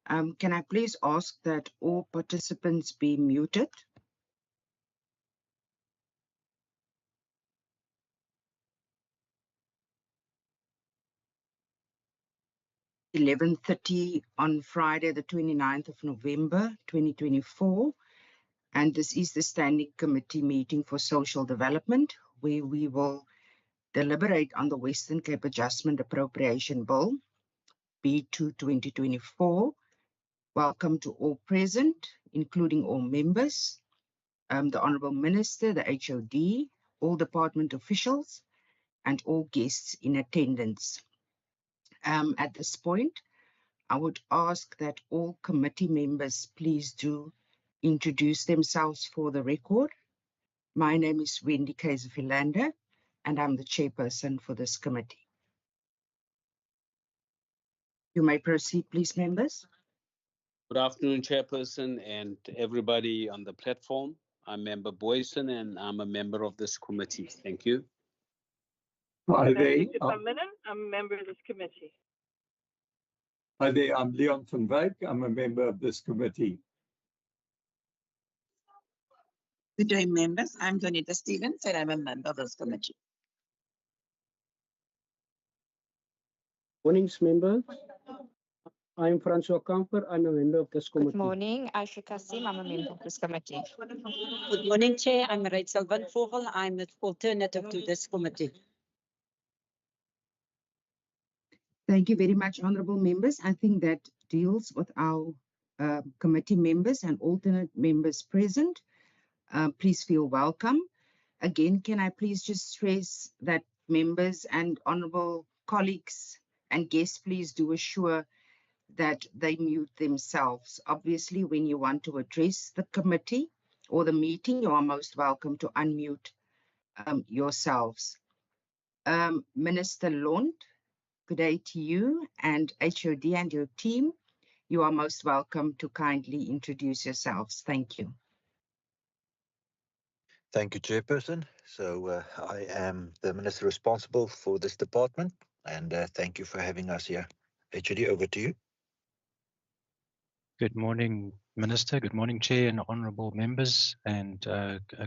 Can I please ask that all participants be muted? (11:30) on Friday, the 29th of November, 2024. And this is the Standing Committee meeting for Social Development, where we will deliberate on the Western Cape Adjustment Appropriation Bill, B2 2024. Welcome to all present, including all members, the Honourable Minister, the HOD, all department officials, and all guests in attendance. At this point, I would ask that all committee members please do introduce themselves for the record. My name is Wendy Kaiser-Philander, and I'm the chairperson for this committee. You may proceed, please, members. Good afternoon, Chairperson, and everybody on the platform. I'm Member Boyson, and I'm a member of this committee. Thank you. Hi there. I'm a member of this committee. Hi there, I'm Leon van Wyk. I'm a member of this committee. Good day, members. I'm Donita Stevens, and I'm a member of this committee. Mornings, members. I'm Francois Kamper. I'm a member of this committee. Good morning, Aisha Kasim. I'm a member of this committee. Good morning, Chair. I'm Rachel Van Vogel. I'm an alternative to this committee. Thank you very much, honourable members. I think that deals with our committee members and alternate members present. Please feel welcome. Again, can I please just stress that members and honourable colleagues and guests, please do assure that they mute themselves. Obviously, when you want to address the committee or the meeting, you are most welcome to unmute yourselves. Minister Lund, good day to you, and HOD and your team. You are most welcome to kindly introduce yourselves. Thank you. Thank you, Chairperson. So I am the Minister responsible for this department, and thank you for having us here. HOD, over to you. Good morning, Minister. Good morning, Chair and honourable members and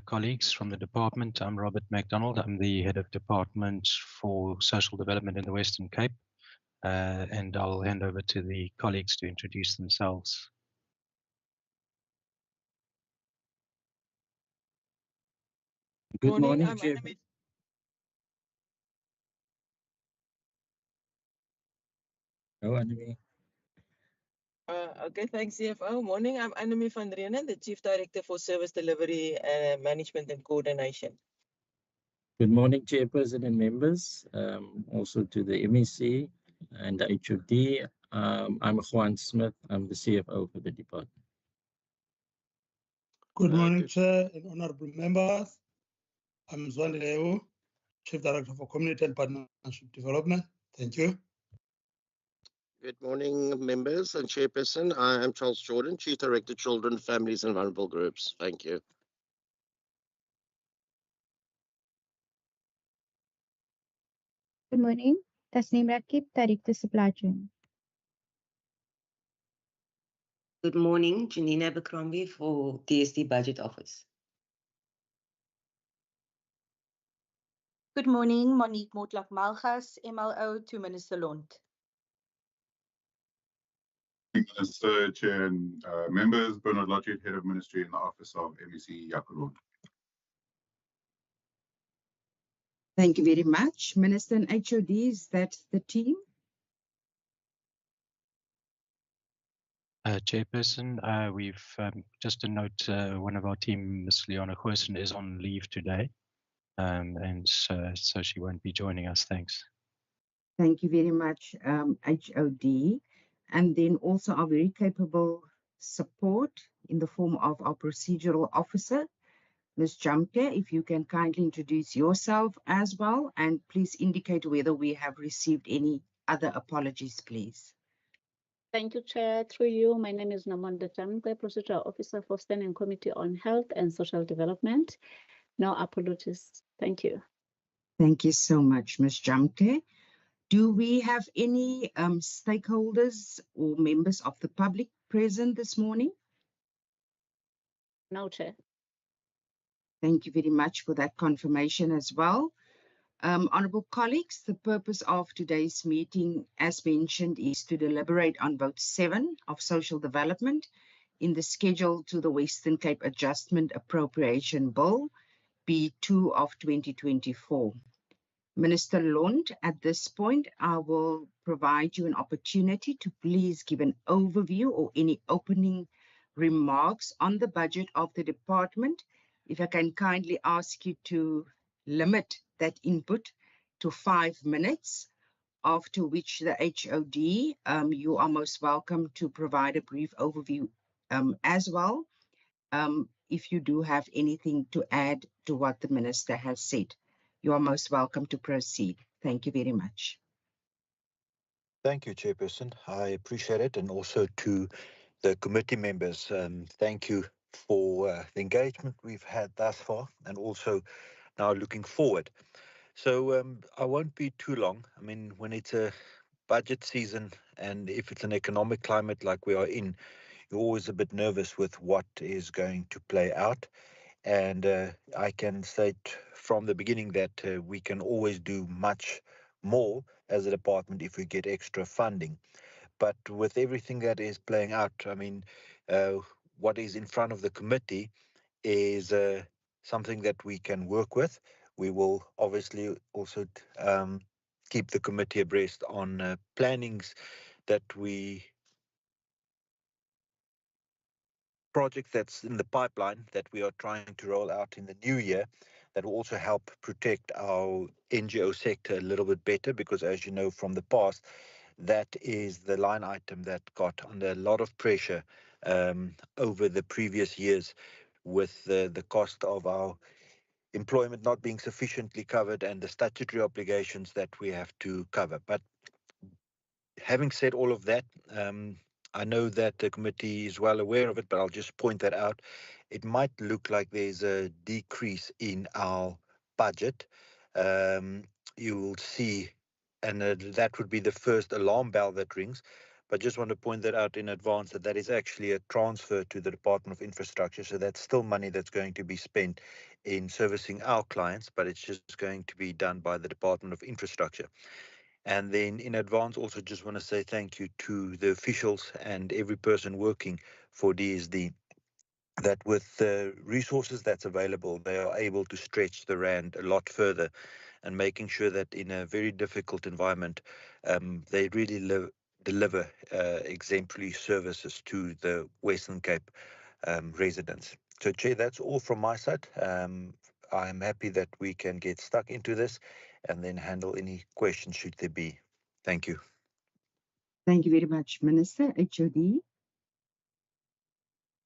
colleagues from the department. I'm Robert MacDonald. I'm the Head of Department for Social Development in the Western Cape. And I'll hand over to the colleagues to introduce themselves. Good morning, Chair. Oh, Annemie. Okay, thanks, CFO. Morning, I'm Annemie van Reenen, the Chief Director for Service Delivery, Management and Coordination. Good morning, Chairperson and members. Also to the MEC and the HOD. I'm Juan Smith. I'm the CFO for the department. Good morning, Chair and honourable members. I'm Zwandi Leo, Chief Director for Community and Partnership Development. Thank you. Good morning, members and Chairperson. I am Charles Jordan, Chief Director, Children, Families and Vulnerable Groups. Thank you. Good morning. Tasneem Rakib, Director Supply Chain. Good morning, Janine Abercrombie for DSD Budget Office. Good morning, Monique Motlak-Malgas, MLO to Minister Lund. Minister, Chair and members, Bernard Lodgett, Head of Ministry in the Office of MEC Yakarun. Thank you very much. Minister and HOD, is that the team? Chairperson, we've just a note, one of our team, Ms. Leona Goosen, is on leave today, and so she won't be joining us. Thanks. Thank you very much, HOD. And then also our very capable support in the form of our procedural officer, Ms. Jamke. If you can kindly introduce yourself as well, and please indicate whether we have received any other apologies, please. Thank you, Chair. Through you, my name is Namanda Jamke, Procedural Officer for Standing Committee on Health and Social Development. No apologies. Thank you. Thank you so much, Ms. Jamke. Do we have any stakeholders or members of the public present this morning? No, Chair. Thank you very much for that confirmation as well. Honourable colleagues, the purpose of today's meeting, as mentioned, is to deliberate on vote 7 of social development in the schedule to the Western Cape Adjustment Appropriation Bill, B2 of 2024. Minister Lund, at this point, I will provide you an opportunity to please give an overview or any opening remarks on the budget of the department. If I can kindly ask you to limit that input to 5 minutes, after which the HOD, you are most welcome to provide a brief overview as well, if you do have anything to add to what the Minister has said. You are most welcome to proceed. Thank you very much. Thank you, Chairperson. I appreciate it. And also to the committee members, thank you for the engagement we've had thus far, and also now looking forward. So I won't be too long. I mean, when it's a budget season and if it's an economic climate like we are in, you're always a bit nervous with what is going to play out. And I can state from the beginning that we can always do much more as a department if we get extra funding. But with everything that is playing out, I mean, what is in front of the committee is something that we can work with. We will obviously also keep the committee abreast on plannings that we projects that's in the pipeline that we are trying to roll out in the new year that will also help protect our NGO sector a little bit better, because as you know from the past, that is the line item that got under a lot of pressure over the previous years with the cost of our employment not being sufficiently covered and the statutory obligations that we have to cover. But having said all of that, I know that the committee is well aware of it, but I'll just point that out. It might look like there's a decrease in our budget. You will see, and that would be the first alarm bell that rings. But just want to point that out in advance, that is actually a transfer to the Department of Infrastructure. So that's still money that's going to be spent in servicing our clients, but it's just going to be done by the Department of Infrastructure. And then in advance, also just want to say thank you to the officials and every person working for DSD, that with the resources that's available, they are able to stretch the rand a lot further, and making sure that in a very difficult environment, they really deliver exemplary services to the Western Cape residents. So, Chair, that's all from my side. I'm happy that we can get stuck into this and then handle any questions should there be. Thank you. Thank you very much, Minister. HOD,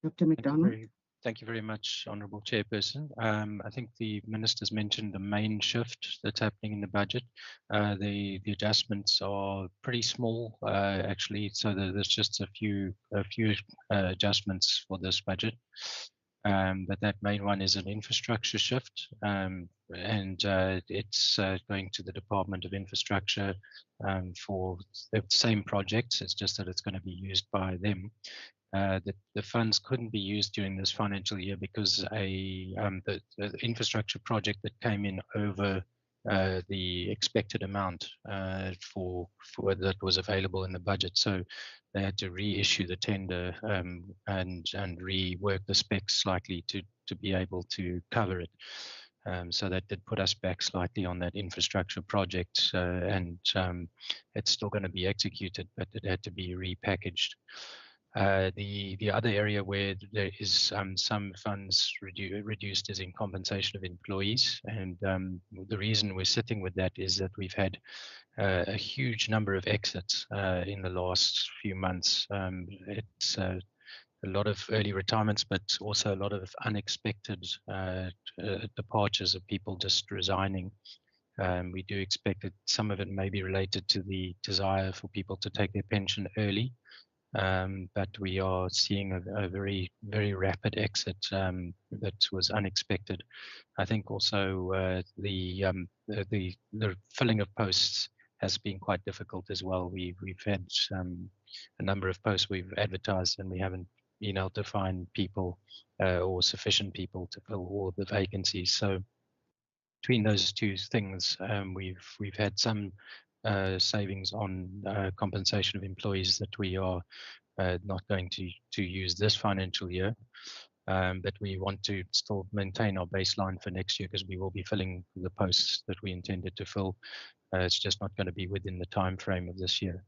Dr. McDonald. Thank you very much, Honourable Chairperson. I think the Minister's mentioned the main shift that's happening in the budget. The adjustments are pretty small, actually, so there's just a few adjustments for this budget. But that main one is an infrastructure shift, and it's going to the Department of Infrastructure for the same projects. It's just that it's going to be used by them. The funds couldn't be used during this financial year because the infrastructure project that came in over the expected amount for that was available in the budget. So they had to reissue the tender and rework the specs slightly to be able to cover it. So that did put us back slightly on that infrastructure project, and it's still going to be executed, but it had to be repackaged. The other area where there is some funds reduced is in compensation of employees, and the reason we're sitting with that is that we've had a huge number of exits in the last few months. It's a lot of early retirements, but also a lot of unexpected departures of people just resigning. We do expect that some of it may be related to the desire for people to take their pension early. But we are seeing a very, very rapid exit that was unexpected. I think also the filling of posts has been quite difficult as well. We've had a number of posts we've advertised and we haven't been able to find people or sufficient people to fill all the vacancies. So between those two things, we've had some savings on compensation of employees that we are not going to use this financial year. But we want to still maintain our baseline for next year because we will be filling the posts that we intended to fill. It's just not going to be within the time frame of this year.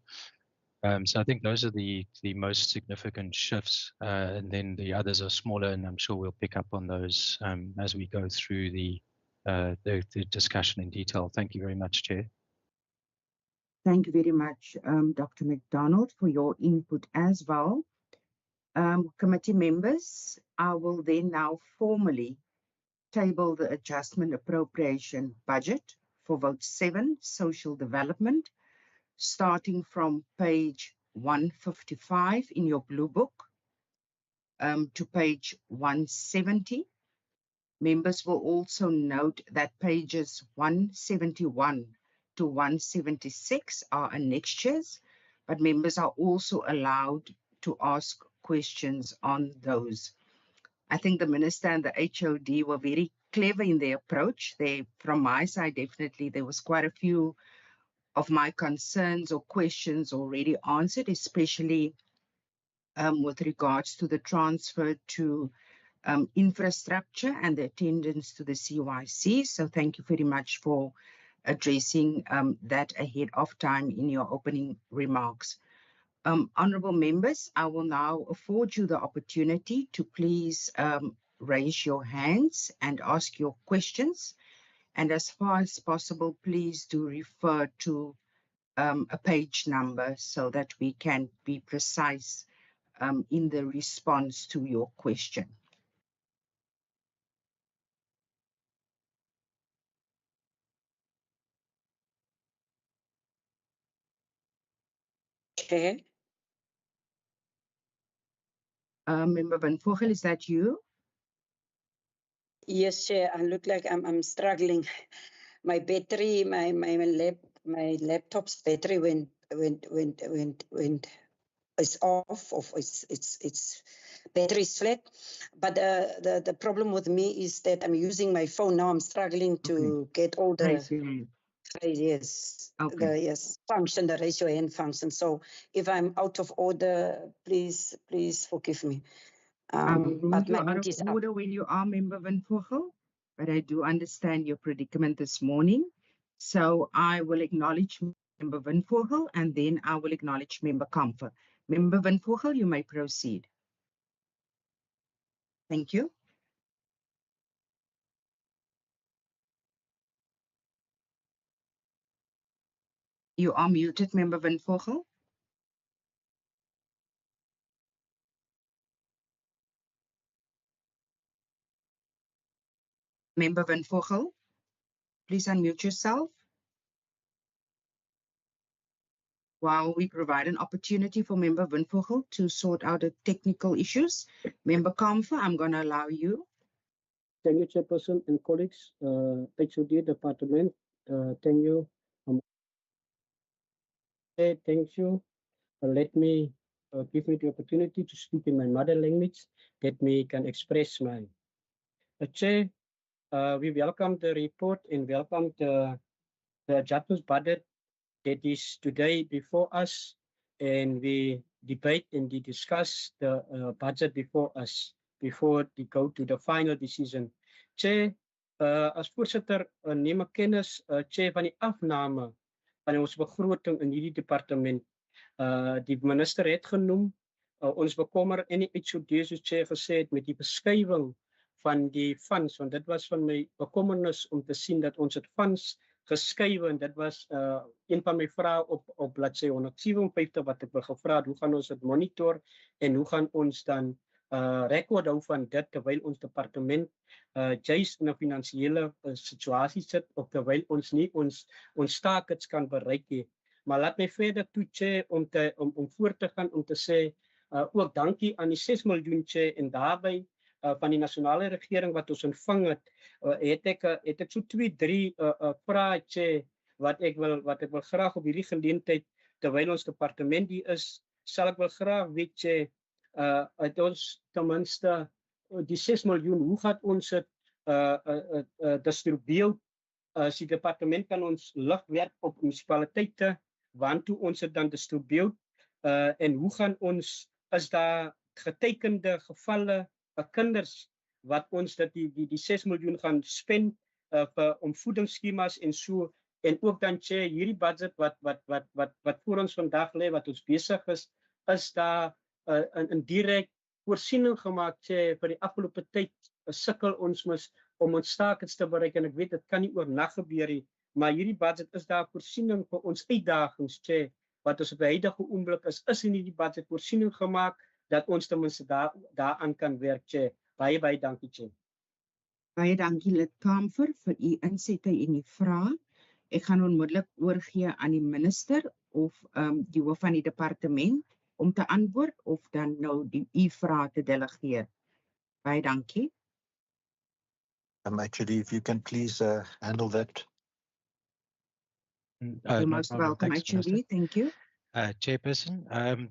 So I think those are the most significant shifts, and then the others are smaller, and I'm sure we'll pick up on those as we go through the discussion in detail. Thank you very much, Chair. Thank you very much, Dr. McDonald, for your input as well. Committee members, I will then now formally table the adjustment appropriation budget for vote 7, social development, starting from page 155 in your blue book to page 170. Members will also note that pages 171 to 176 are annexures, but members are also allowed to ask questions on those. I think the Minister and the HOD were very clever in their approach. From my side, definitely, there was quite a few of my concerns or questions already answered, especially with regards to the transfer to infrastructure and the attendance to the CYC. So thank you very much for addressing that ahead of time in your opening remarks. Honourable members, I will now afford you the opportunity to please raise your hands and ask your questions. And as far as possible, please do refer to a page number so that we can be precise in the response to your question. Chair. Member Van Vogel, is that you? Yes, Chair. I look like I'm struggling. My battery, my laptop's battery went it's off, its battery's flat. But the problem with me is that I'm using my phone now. I'm struggling to get all the function, the raise your hand function. So if I'm out of order, please forgive me. But my hand is up. Order when you are, Member Van Vogel, but I do understand your predicament this morning. So I will acknowledge Member Van Vogel and then I will acknowledge Member Kamfer. Member Van Vogel, you may proceed. Thank you. You are muted, Member Van Vogel. Member Van Vogel, please unmute yourself. While we provide an opportunity for Member Van Vogel to sort out the technical issues, Member Kamfer, I'm going to allow you. Thank you, Chairperson and colleagues. HOD Department, thank you. Thank you. Let me give me the opportunity to speak in my mother language that me can express my. Chair, we welcome the report and welcome the adjustment budget that is today before us, and we debate and we discuss the budget before us before we go to the final decision. Chair, as voorsitter neem ek kennis, Chair, van die afname van ons begroting in hierdie departement. Die minister het genoem, ons bekommer en die HOD soos Chair gesê het met die beskrywing van die funds, want dit was van my bekommernis om te sien dat ons het funds geskuiwe en dit was een van my vrae op bladsy 157 wat ek gevra het, hoe gaan ons dit monitor en hoe gaan ons dan rekord hou van dit terwyl ons departement juist in 'n finansiële situasie sit of terwyl ons nie ons targets kan bereik nie. Maar laat my verder toe, Chair, om voort te gaan om te sê ook dankie aan die 6 miljoen, Chair, en daarbey van die nasionale regering wat ons ontvang het, het ek so 2-3 vrae, Chair, wat ek wil graag op hierdie geleentheid terwyl ons departement hier is, sal ek wil graag weet uit ons ten minste die 6 miljoen, hoe gaan ons dit distribueer? As die departement kan ons lig werp op munisipaliteite, waartoe ons dit dan distribueer, en hoe gaan ons, is daar getekende gevalle kinders wat ons dat die 6 miljoen gaan spend om voedingsskemas en so, en ook dan hierdie budget wat voor ons vandag lê, wat ons besig is daar 'n direk voorsiening gemaak vir die afgelope tyd sukkel ons mos om ons stakens te bereik, en ek weet dit kan nie oornag gebeur nie, maar hierdie budget is daar voorsiening vir ons uitdagings wat ons op die huidige oomblik is in hierdie budget voorsiening gemaak dat ons ten minste daaraan kan werk. Baie dankie. Baie dankie lid Kamfer vir u insette en u vrae. Ek gaan onmiddellik oorgee aan die minister of die hoof van die departement om te antwoord of dan nou u vrae te delegeer. Baie dankie. Actually, if you can please handle that. You're most welcome, actually. Thank you. Chairperson,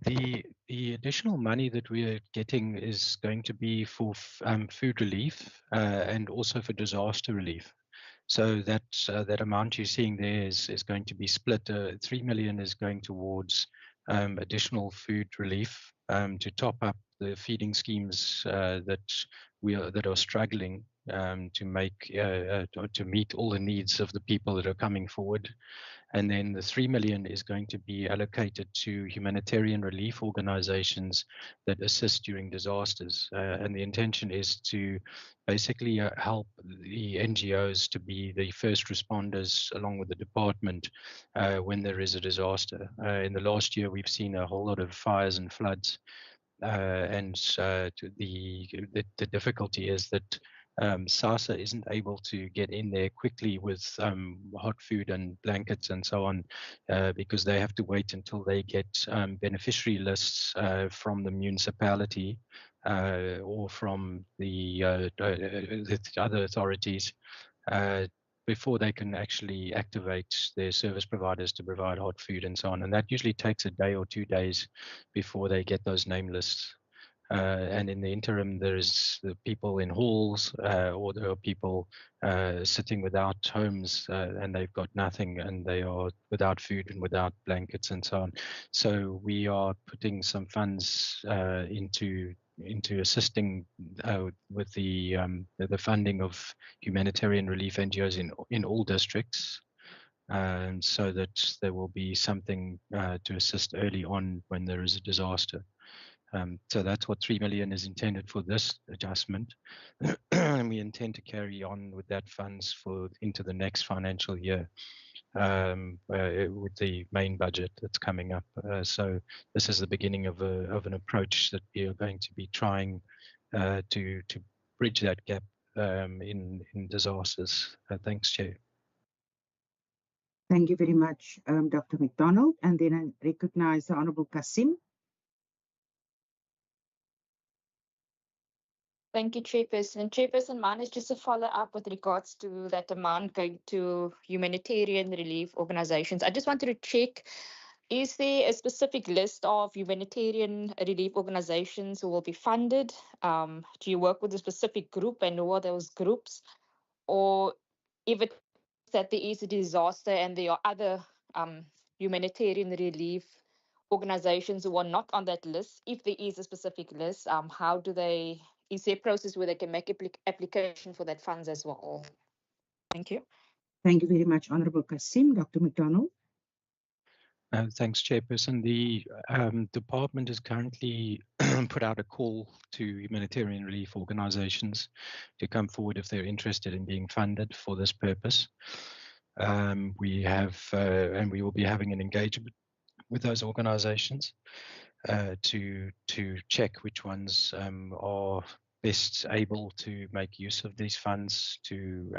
the additional money that we are getting is going to be for food relief and also for disaster relief. So that amount you're seeing there is going to be split. 3 million is going towards additional food relief to top up the feeding schemes that are struggling to meet all the needs of the people that are coming forward. And then the 3 million is going to be allocated to humanitarian relief organizations that assist during disasters. And the intention is to basically help the NGOs to be the first responders along with the department when there is a disaster. In the last year, we've seen a whole lot of fires and floods. And the difficulty is that SASA isn't able to get in there quickly with hot food and blankets and so on because they have to wait until they get beneficiary lists from the municipality or from the other authorities before they can actually activate their service providers to provide hot food and so on. And that usually takes a day or 2 days before they get those name lists. And in the interim, there's the people in halls or there are people sitting without homes and they've got nothing and they are without food and without blankets and so on. So we are putting some funds into assisting with the funding of humanitarian relief NGOs in all districts. So that there will be something to assist early on when there is a disaster. So that's what 3 million is intended for this adjustment. And we intend to carry on with that funds into the next financial year with the main budget that's coming up. So this is the beginning of an approach that we are going to be trying to bridge that gap in disasters. Thanks, Chair. Thank you very much, Dr. McDonald. And then I recognize the Honorable Kasim. Thank you, Chairperson. Chairperson, mine is just a follow-up with regards to that amount going to humanitarian relief organizations. I just wanted to check, is there a specific list of humanitarian relief organizations who will be funded? Do you work with a specific group and who are those groups? Or if it's that there is a disaster and there are other humanitarian relief organizations who are not on that list, if there is a specific list, how do they... Is there a process where they can make application for that funds as well? Thank you. Thank you very much, Honorable Kasim. Dr. McDonald. Thanks, Chairperson. The department has currently put out a call to humanitarian relief organizations to come forward if they're interested in being funded for this purpose. We have, and we will be having an engagement with those organizations to check which ones are best able to make use of these funds to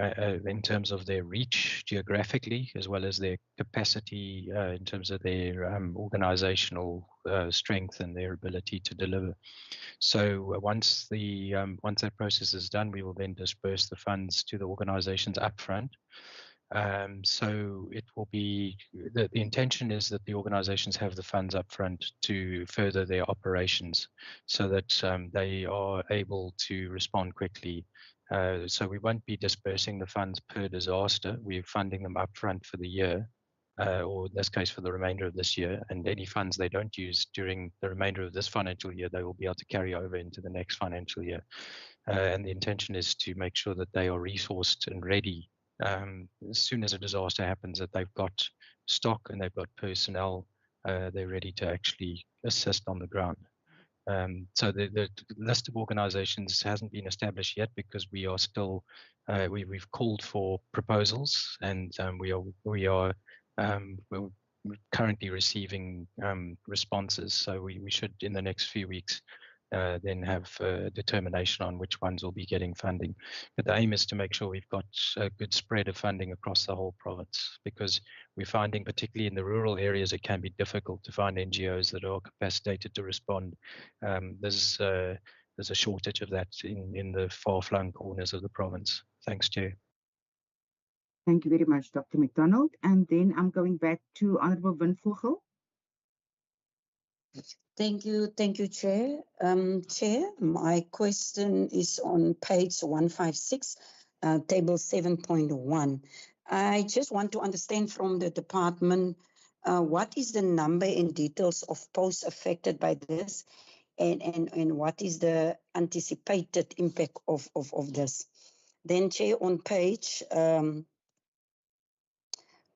in terms of their reach geographically as well as their capacity in terms of their organizational strength and their ability to deliver. So once that process is done, we will then disperse the funds to the organizations upfront. So it will be, the intention is that the organizations have the funds up front to further their operations so that they are able to respond quickly. So we won't be dispersing the funds per disaster. We're funding them up front for the year, or in this case for the remainder of this year. And any funds they don't use during the remainder of this financial year, they will be able to carry over into the next financial year. And the intention is to make sure that they are resourced and ready as soon as a disaster happens, that they've got stock and they've got personnel, they're ready to actually assist on the ground. So the list of organizations hasn't been established yet because we are still, we've called for proposals, and we are we're currently receiving responses. So we should, in the next few weeks, then have a determination on which ones will be getting funding. But the aim is to make sure we've got a good spread of funding across the whole province, because we're finding, particularly in the rural areas, it can be difficult to find NGOs that are capacitated to respond. There's a shortage of that in the far-flung corners of the province. Thanks, Chair. Thank you very much, Dr. McDonald. And then I'm going back to Honorable Windvogel. Thank you, Chair. Chair, my question is on page 156, table 7.1. I just want to understand from the department, what is the number and details of posts affected by this, and what is the anticipated impact of this? Then, Chair, on page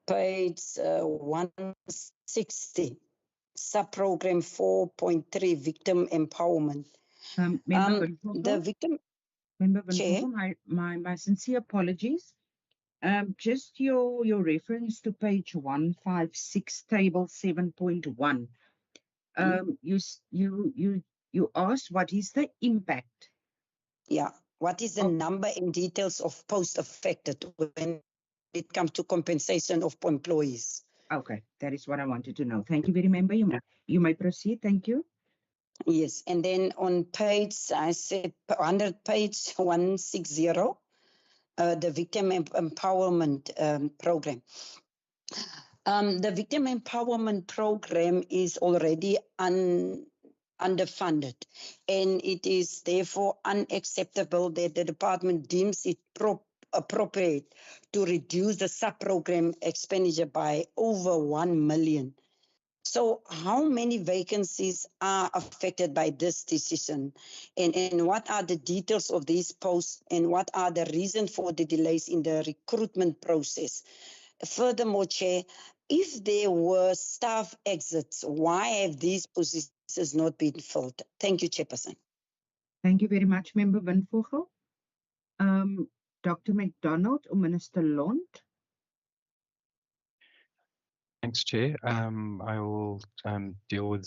160, sub-program 4.3, victim empowerment. Member The victim, Chair, my sincere apologies. Just your reference to page 156, table 7.1. You asked what is the impact? Yeah, what is the number and details of posts affected when it comes to compensation of employees? Okay, that is what I wanted to know. Thank you very much. You may proceed. Thank you. Yes, and then on page, I said under page 160, the victim empowerment program. The victim empowerment program is already underfunded, and it is therefore unacceptable that the department deems it appropriate to reduce the sub-program expenditure by over 1 million. So how many vacancies are affected by this decision, and what are the details of these posts, and what are the reasons for the delays in the recruitment process? Furthermore, Chair, if there were staff exits, why have these positions not been filled? Thank you, Chairperson. Thank you very much, Member Windvogel. Dr. McDonald or Minister Lond? Thanks, Chair. I will deal with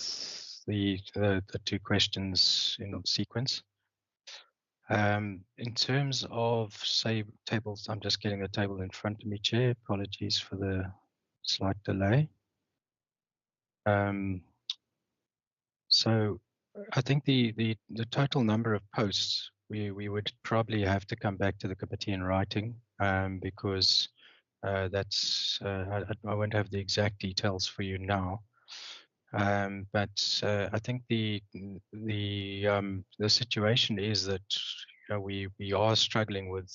the two questions in sequence. In terms of, say, tables, I'm just getting the table in front of me, Chair. Apologies for the slight delay. So I think the total number of posts, we would probably have to come back to the committee in writing, because that's I won't have the exact details for you now. But I think the situation is that we are struggling with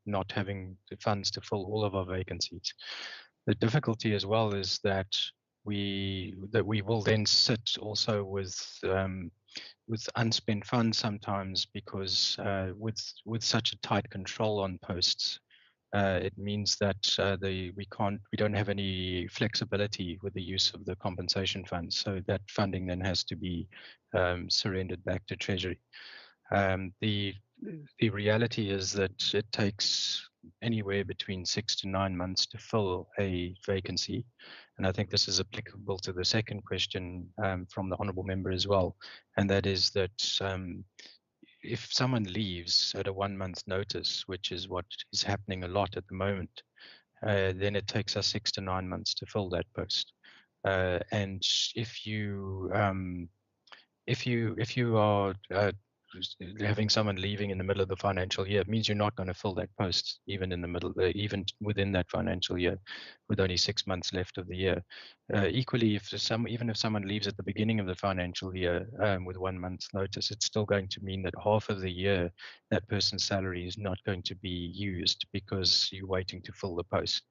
not having the funds to fill all of our vacancies. The difficulty as well is that we will then sit also with unspent funds sometimes, because with such a tight control on posts, it means that we don't have any flexibility with the use of the compensation funds. So that funding then has to be surrendered back to Treasury. The reality is that it takes anywhere between 6 to 9 months to fill a vacancy. And I think this is applicable to the second question from the honourable member as well. And that is that if someone leaves at a 1 month notice, which is what is happening a lot at the moment, then it takes us 6 to 9 months to fill that post. And if you are having someone leaving in the middle of the financial year means you're not going to fill that post even in the middle, even within that financial year, with only 6 months left of the year. Equally, even if someone leaves at the beginning of the financial year with 1 month's notice, it's still going to mean that half of the year that person's salary is not going to be used because you're waiting to fill the post.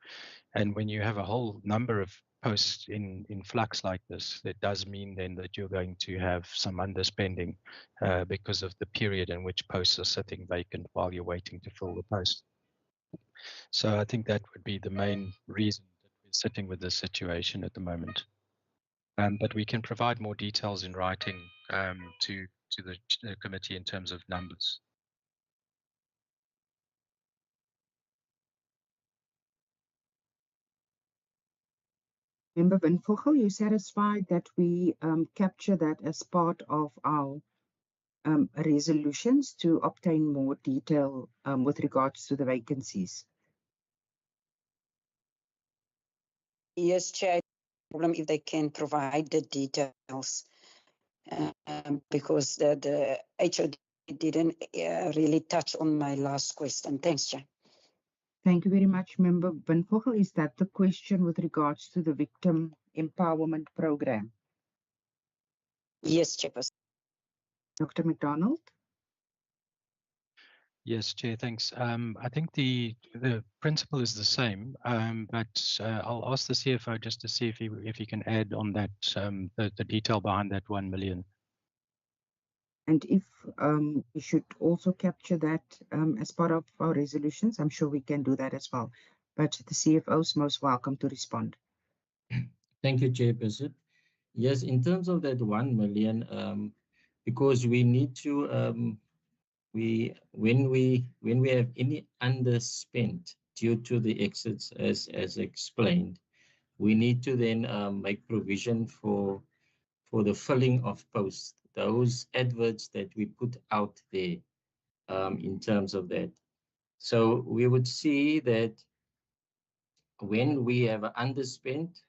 And when you have a whole number of posts in flux like this, it does mean then that you're going to have some underspending because of the period in which posts are sitting vacant while you're waiting to fill the post. So I think that would be the main reason that we're sitting with this situation at the moment. But we can provide more details in writing to the committee in terms of numbers. Member Benvogel, you satisfied that we capture that as part of our resolutions to obtain more detail with regards to the vacancies? Yes, Chair, problem if they can provide the details because the HOD didn't really touch on my last question. Thanks, Chair. Thank you very much, Member Benvogel. Is that the question with regards to the Victim Empowerment Program? Yes, Chairperson. Dr. McDonald? Yes, Chair, thanks. I think the principle is the same, but I'll ask the CFO just to see if he can add on that the detail behind that 1 million. And if we should also capture that as part of our resolutions, I'm sure we can do that as well. But the CFO is most welcome to respond. Thank you, Chairperson. Yes, in terms of that 1 million, because we need to when we have any underspent due to the exits as explained, we need to then make provision for the filling of posts, those adverts that we put out there in terms of that. So we would see that when we have underspent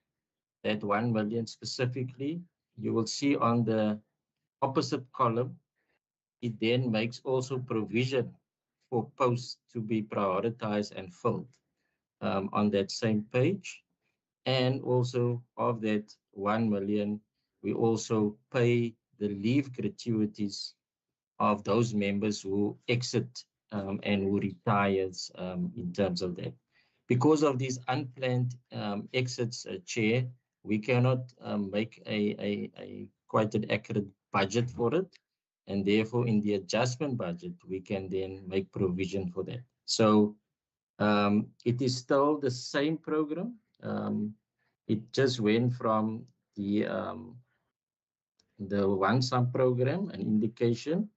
that 1 million specifically, you will see on the opposite column, it then makes also provision for posts to be prioritized and filled on that same page. And also of that 1 million, we also pay the leave gratuities of those members who exit and who retires in terms of that. Because of these unplanned exits, Chair, we cannot make a quite an accurate budget for it. And therefore, in the adjustment budget, we can then make provision for that. So it is still the same program. It just went from the one sum program, an indication,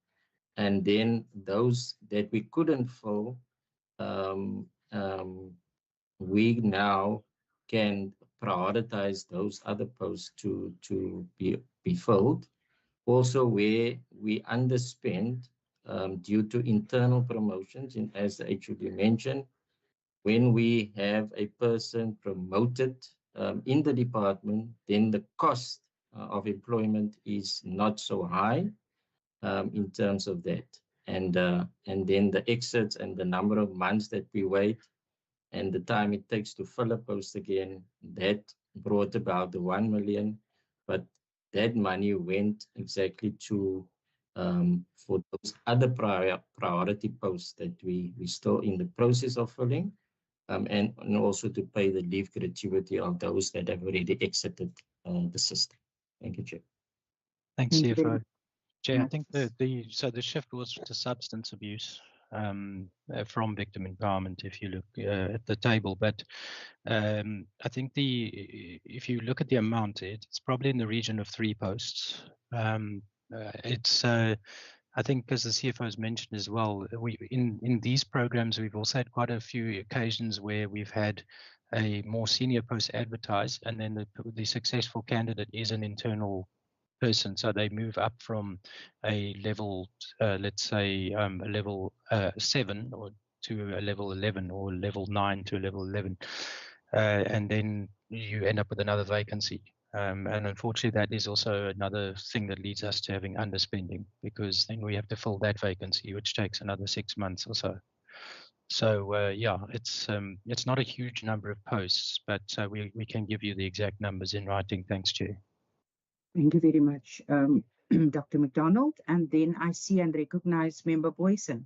and then those that we couldn't fill, we now can prioritize those other posts to be filled. Also, where we underspend due to internal promotions, and as the HOD mentioned, when we have a person promoted in the department, then the cost of employment is not so high in terms of that. And then the exits and the number of months that we wait and the time it takes to fill a post again, that brought about the 1 million. But that money went exactly to for those other priority posts that we still in the process of filling, and also to pay the leave gratuity of those that have already exited the system. Thank you, Chair. Thanks, CFO. Chair, I think the shift was to substance abuse from victim empowerment, if you look at the table. But I think if you look at the amount, it's probably in the region of 3 posts. I think, as the CFO has mentioned as well, in these programs, we've also had quite a few occasions where we've had a more senior post advertised, and then the successful candidate is an internal person. So they move up from a level, let's say, a level 7 or to a level 11, or level 9 to level 11. And then you end up with another vacancy. And unfortunately, that is also another thing that leads us to having underspending, because then we have to fill that vacancy, which takes another 6 months or so. So yeah, it's not a huge number of posts, but we can give you the exact numbers in writing. Thanks, Chair. Thank you very much, Dr. McDonald. And then I see and recognize Member Boyson.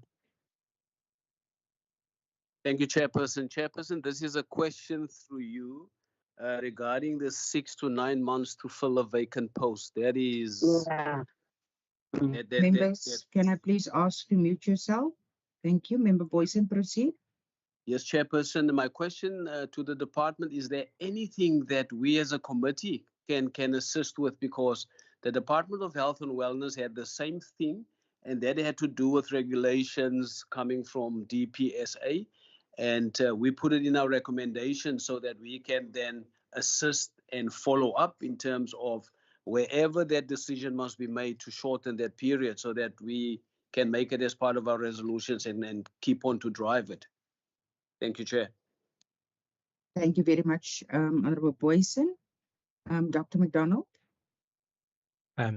Thank you, Chairperson. Chairperson, this is a question through you regarding the 6 to 9 months to fill a vacant post. That is... Yeah. Members, can I please ask to mute yourself? Thank you. Member Boyson, proceed. Yes, Chairperson. My question to the department, is there anything that we as a committee can assist with? Because the Department of Health and Wellness had the same thing, and that had to do with regulations coming from DPSA. And we put it in our recommendation so that we can then assist and follow up in terms of wherever that decision must be made to shorten that period, so that we can make it as part of our resolutions and keep on to drive it. Thank you, Chair. Thank you very much, Honourable Boyson. Dr. McDonald.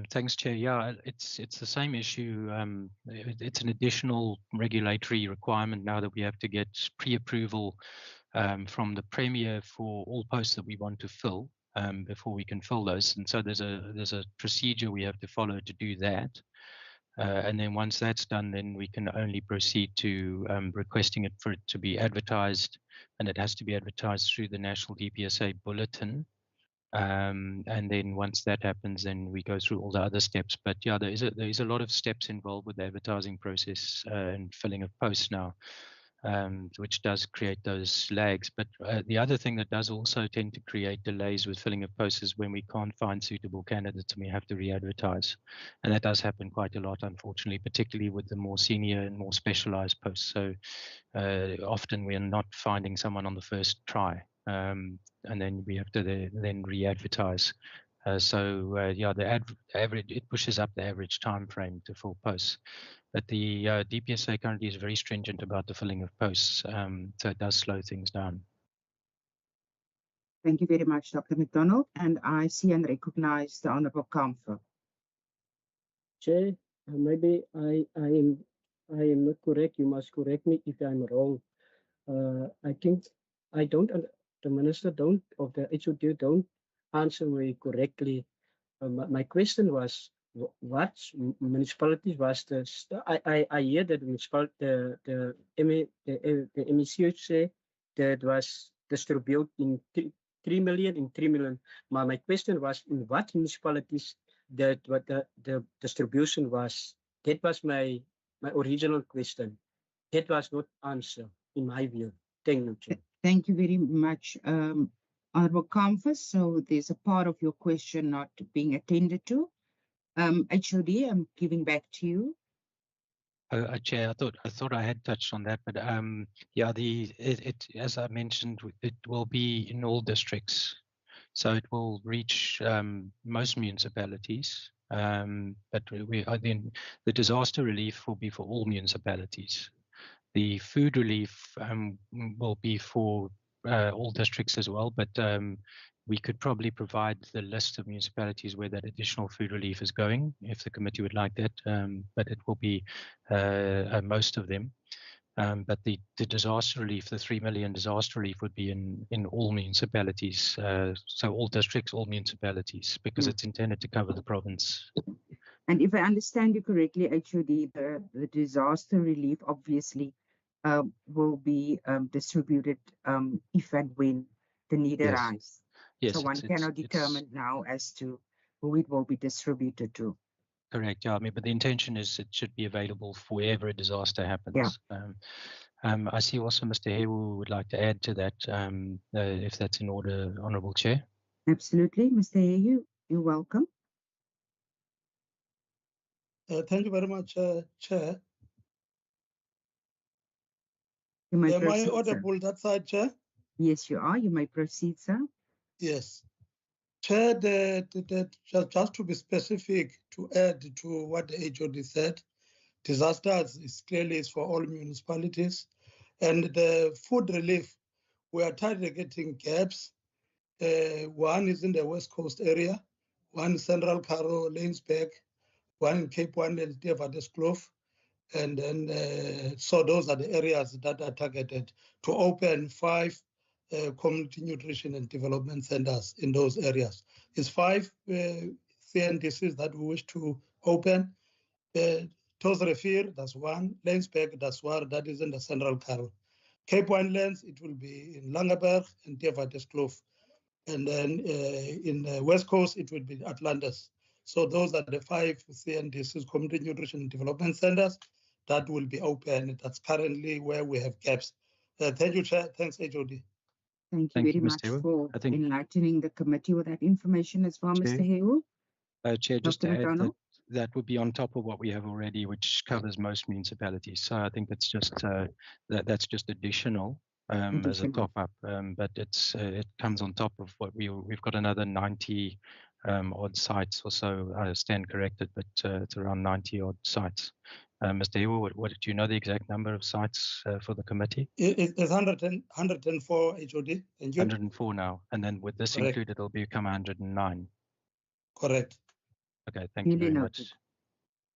Thanks, Chair. Yeah, it's the same issue. It's an additional regulatory requirement now that we have to get pre-approval from the Premier for all posts that we want to fill before we can fill those. And so there's a procedure we have to follow to do that. And then once that's done, then we can only proceed to requesting it for it to be advertised, and it has to be advertised through the National DPSA Bulletin. And then once that happens, then we go through all the other steps. But yeah, there is a lot of steps involved with the advertising process and filling of posts now, which does create those lags. But the other thing that does also tend to create delays with filling of posts is when we can't find suitable candidates and we have to re-advertise. And that does happen quite a lot, unfortunately, particularly with the more senior and more specialized posts. So often we are not finding someone on the first try. And then we have to then re-advertise. Yeah, the average, it pushes up the average time frame to fill posts. But the DPSA currently is very stringent about the filling of posts, so it does slow things down. Thank you very much, Dr. McDonald. And I see and recognize the Honourable Kamfer. Chair, maybe I am not correct. You must correct me if I'm wrong. I think the minister or the HOD don't answer me correctly. My question was, what municipalities was I hear that the MECH say that was distributed in 3 million in 3 million. My question was, in what municipalities that what the distribution was? That was my original question. That was not answered in my view. Thank you, Chair. Thank you very much, Honourable Kamfer. So there's a part of your question not being attended to. HOD, I'm giving back to you. Chair, I thought I had touched on that, but yeah, as I mentioned, it will be in all districts, so it will reach most municipalities. But the disaster relief will be for all municipalities. The food relief will be for all districts as well, but we could probably provide the list of municipalities where that additional food relief is going, if the committee would like that, but it will be most of them. But the disaster relief, the 3 million disaster relief, would be in all municipalities, so all districts, all municipalities, because it's intended to cover the province. And if I understand you correctly, HOD, the disaster relief obviously will be distributed if and when the need arises. Yes, so one cannot determine now as to who it will be distributed to. Correct, yeah. I mean, but the intention is it should be available for wherever a disaster happens. Yeah. I see also Mr. Hewu would like to add to that, if that's in order, Honourable Chair. Absolutely, Mr. Hewu, you're welcome. Thank you very much, Chair. You may Am proceed, I audible that side, Chair? Yes, you are. You may proceed, sir. Yes. Chair, just to be specific, to add to what the HOD said, disasters is clearly for all municipalities. And the food relief, we are targeting gaps One is in the West Coast area, one in Central Karoo, Lanesburg, one in Cape One and Devadeskloof. And then, so those are the areas that are targeted to open 5 community nutrition and development centers in those areas. It's 5 CNDCs that we wish to open. Tosrefir, that's one. Lanesburg, that's one. That is in the Central Karoo. Cape Winelands, it will be in Langeberg and Devadeskloof. And then in the West Coast, it will be Atlantis. So those are the 5 CNDCs, Community Nutrition and Development Centers, that will be open. That's currently where we have gaps. Thank you, Chair. Thanks, HOD. Thank you very much Mr. Hewitt. for I think, enlightening the committee with that information as well, Mr. Hewitt. Chair, just Dr. to add McDonald? that would be on top of what we have already, which covers most municipalities. So I think that's just that's just additional as a top up, but it comes on top of what we've got another 90 odd sites or so. I stand corrected, but it's around 90 odd sites. Mr. Hewitt, what do you know the exact number of sites for the committee? It's 104 HOD. Thank you. 104 now, and then with this Correct. included, it'll become 109. Correct. Okay, thank you very much.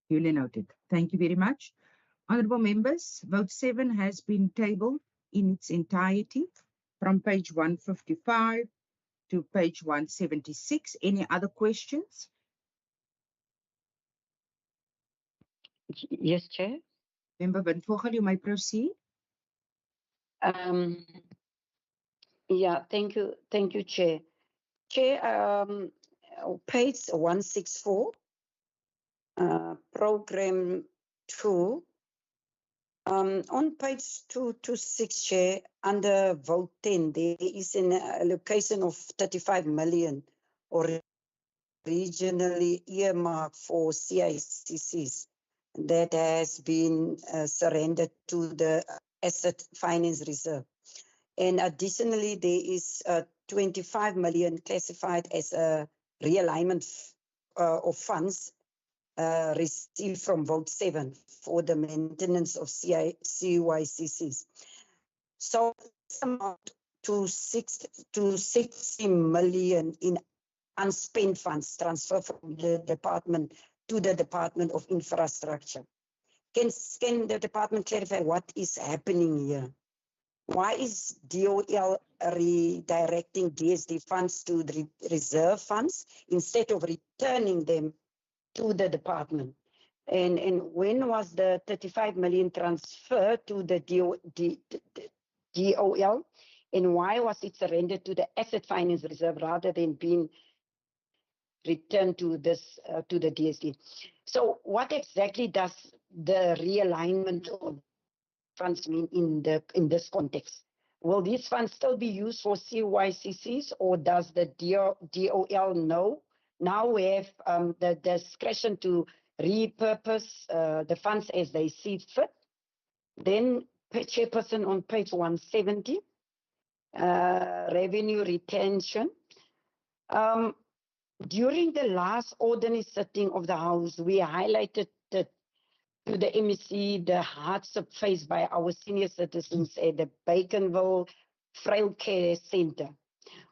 Duly noted. Thank you very much. Honourable members, vote 7 has been tabled in its entirety from page 155 to page 176. Any other questions? Yes, Chair. Member Van Vogel, you may proceed. Yeah, thank you, Chair. Chair, page 164, program 2. On page 226, Chair, under vote 10, there is an allocation of 35 million or regionally earmarked for CICCs that has been surrendered to the Asset Finance Reserve. And additionally, there is 25 million classified as a realignment of funds received from vote 7 for the maintenance of CYCCs. So it's amount to 60 million in unspent funds transferred from the department to the Department of Infrastructure. Can the department clarify what is happening here? Why is DOL redirecting DSD funds to the reserve funds instead of returning them to the department? And when was the 35 million transferred to the DOL? And why was it surrendered to the Asset Finance Reserve rather than being returned to this to the DSD? So what exactly does the realignment of funds mean in this context? Will these funds still be used for CYCCs, or does the DOL know now we have the discretion to repurpose the funds as they see fit? Then, Chairperson, on page 170, revenue retention. During the last ordinary sitting of the House, we highlighted to the MEC the hardship faced by our senior citizens at the Baconville Frail Care Centre.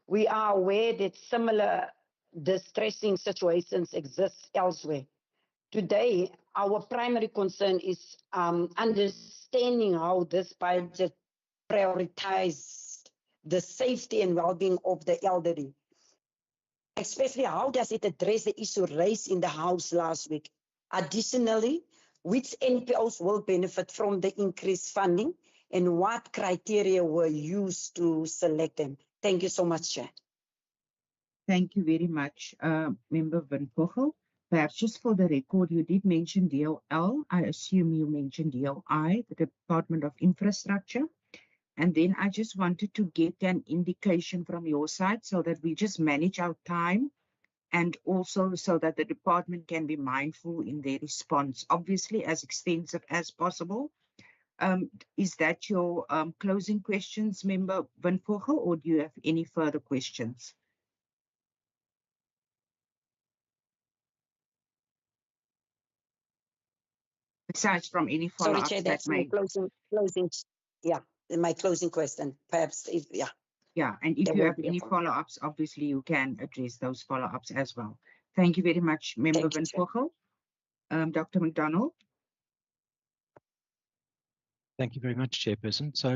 We are aware that similar distressing situations exist elsewhere. Today, our primary concern is understanding how this budget prioritizes the safety and well-being of the elderly. Especially, how does it address the issue raised in the House last week? Additionally, which NPOs will benefit from the increased funding and what criteria were used to select them? Thank you so much, Chair. Thank you very much, Member Van Vogel. Perhaps just for the record, you did mention DOL. I assume you mentioned DOI, the Department of Infrastructure. And then I just wanted to get an indication from your side so that we just manage our time and also so that the department can be mindful in their response, obviously as extensive as possible. Is that your closing questions, Member Van Vogel, or do you have any further questions? Besides from any follow-ups. Sorry, Chair, that's my closing. Yeah, my closing question. Perhaps if Yeah, and if That you will have be any fine. follow-ups, obviously you can address those follow-ups as well. Thank you very much, Member Thank you, Van Chair. Vogel. Dr. McDonald. Thank you very much, Chairperson. So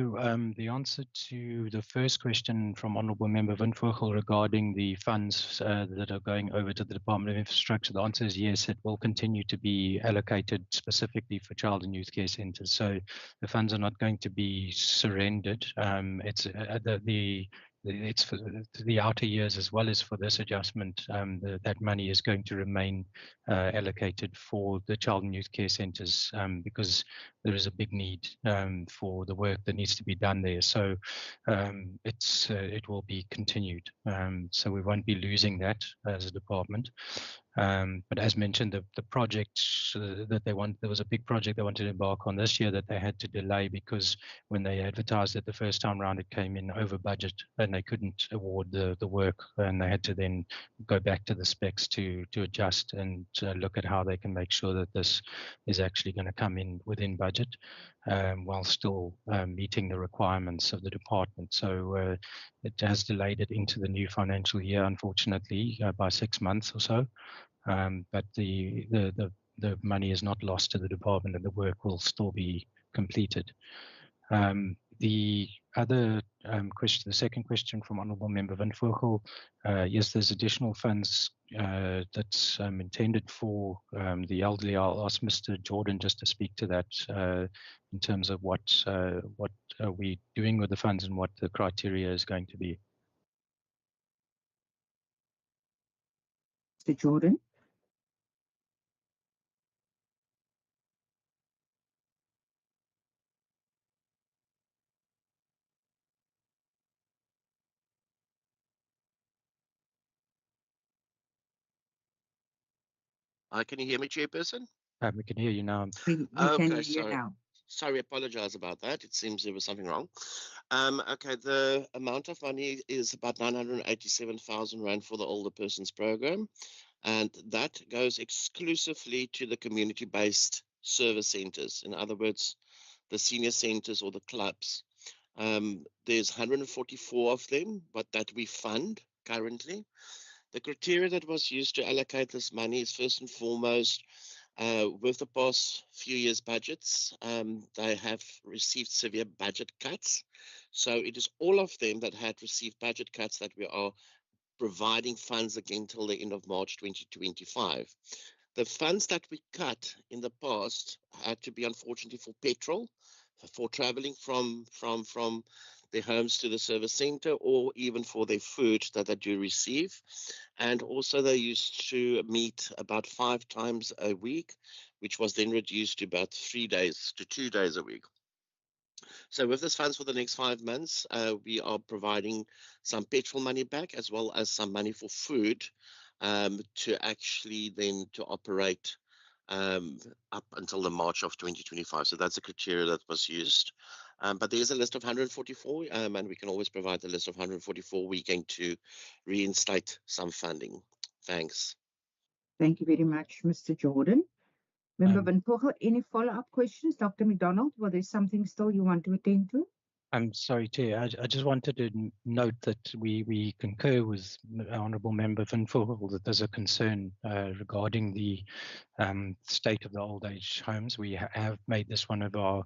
the answer to the first question from Honourable Member Van Vogel regarding the funds that are going over to the Department of Infrastructure, the answer is yes, it will continue to be allocated specifically for child and youth care centres. So the funds are not going to be surrendered. It's for the outer years as well as for this adjustment. That money is going to remain allocated for the child and youth care centres because there is a big need for the work that needs to be done there. So it will be continued. So we won't be losing that as a department. But as mentioned, the project that they want, there was a big project they wanted to embark on this year that they had to delay because when they advertised it the first time round, it came in over budget and they couldn't award the work, and they had to then go back to the specs to adjust and look at how they can make sure that this is actually going to come in within budget while still meeting the requirements of the department. So it has delayed it into the new financial year, unfortunately, by 6 months or so. But the money is not lost to the department and the work will still be completed. The other question, the second question from Honourable Member Van Vogel, yes, there's additional funds that's intended for the elderly. I'll ask Mr. Jordan just to speak to that in terms of what are we doing with the funds and what the criteria is going to be. Mr. Jordan. Can you hear me, Chairperson? We can hear you now. We can Okay, hear you sorry. now. Sorry, apologize about that. It seems there was something wrong. Okay, the amount of money is about 987,000 Rand for the older persons program. And that goes exclusively to the community-based service centers. In other words, the senior centers or the clubs. There's 144 of them, but that we fund currently. The criteria that was used to allocate this money is first and foremost, with the past few years' budgets, they have received severe budget cuts. So it is all of them that had received budget cuts that we are providing funds again till the end of March 2025. The funds that we cut in the past had to be, unfortunately, for petrol, for traveling from their homes to the service center, or even for their food that they do receive. And also they used to meet about 5 times a week, which was then reduced to about 3 days to 2 days a week. So with this funds for the next 5 months, we are providing some petrol money back as well as some money for food to actually then to operate up until the March of 2025. So that's the criteria that was used. But there is a list of 144, and we can always provide the list of 144. We're going to reinstate some funding. Thanks. Thank you very much, Mr. Jordan. Member Van Vogel, any follow-up questions? Dr. McDonald, was there something still you want to attend to? I'm sorry, Chair. I just wanted to note that we concur with Honourable Member Van Vogel that there's a concern regarding the state of the old age homes. We have made this one of our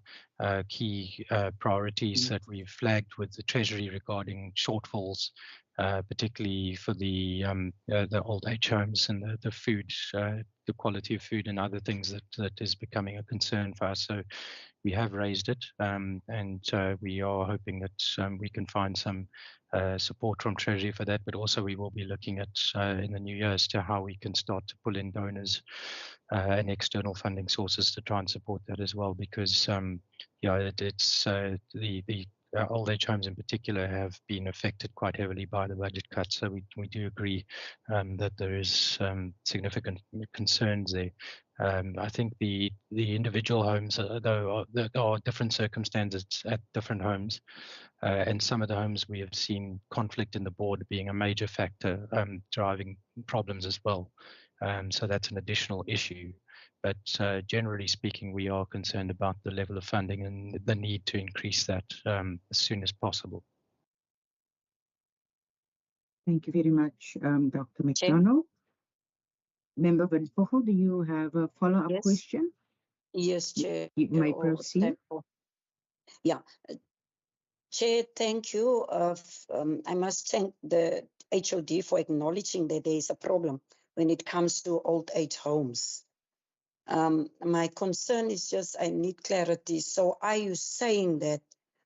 key priorities that we've flagged with the Treasury regarding shortfalls, particularly for the old age homes and the food, the quality of food and other things that is becoming a concern for us. So we have raised it, and we are hoping that we can find some support from Treasury for that, but also we will be looking at in the new year as to how we can start to pull in donors and external funding sources to try and support that as well, because it's the old age homes in particular have been affected quite heavily by the budget cuts. So we do agree that there is significant concerns there. I think the individual homes, though, there are different circumstances at different homes, and some of the homes we have seen conflict in the board being a major factor driving problems as well. So that's an additional issue. But generally speaking, we are concerned about the level of funding and the need to increase that as soon as possible. Thank you very much, Dr. Chair. McDonald. Member Van Vogel, do you have a follow-up Yes. question? Yes, Chair. You may Or proceed. therefore- Yeah. Chair, thank you. I must thank the HOD for acknowledging that there is a problem when it comes to old age homes. My concern is just I need clarity. So are you saying that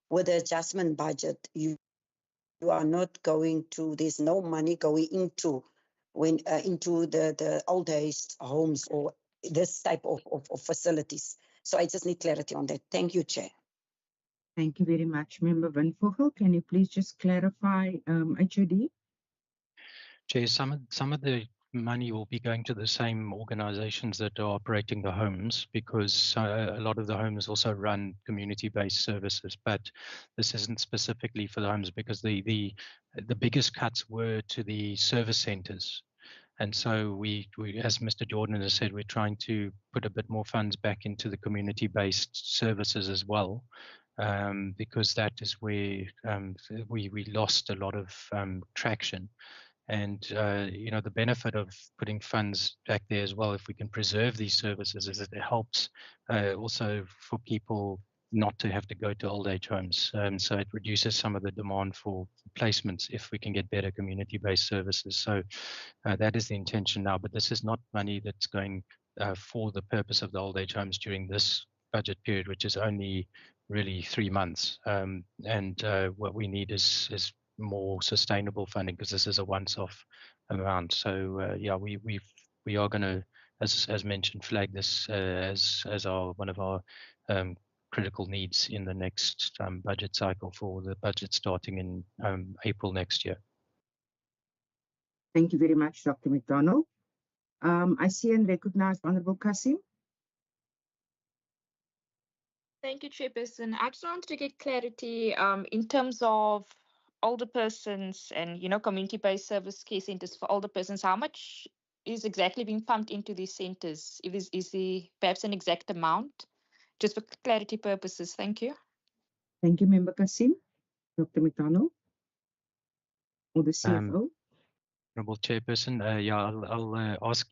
with the adjustment budget, you are not going to, there's no money going into into the old age homes or this type of facilities? So I just need clarity on that. Thank you, Chair. Thank you very much, Member Van Vogel. Can you please just clarify, HOD? Chair, some of the money will be going to the same organizations that are operating the homes, because a lot of the homes also run community-based services, but this isn't specifically for the homes, because the biggest cuts were to the service centers. And so we, as Mr. Jordan has said, we're trying to put a bit more funds back into the community-based services as well, because that is where we lost a lot of traction. And the benefit of putting funds back there as well, if we can preserve these services, is that it helps also for people not to have to go to old age homes. So it reduces some of the demand for placements if we can get better community-based services. So that is the intention now. But this is not money that's going for the purpose of the old age homes during this budget period, which is only really 3 months. And what we need is more sustainable funding, because this is a once-off amount. So yeah, we are going to, as mentioned, flag this as one of our critical needs in the next budget cycle for the budget starting in April next year. Thank you very much, Dr. McDonald. I see and recognize Honorable Kassim. Thank you, Chairperson. I just wanted to get clarity in terms of older persons and, community-based service care centers for older persons. How much is exactly being pumped into these centers? Is there perhaps an exact amount? Just for clarity purposes. Thank you. Thank you, Member Kassim. Dr. McDonald, or the CFO. Honourable Chairperson, yeah, I'll ask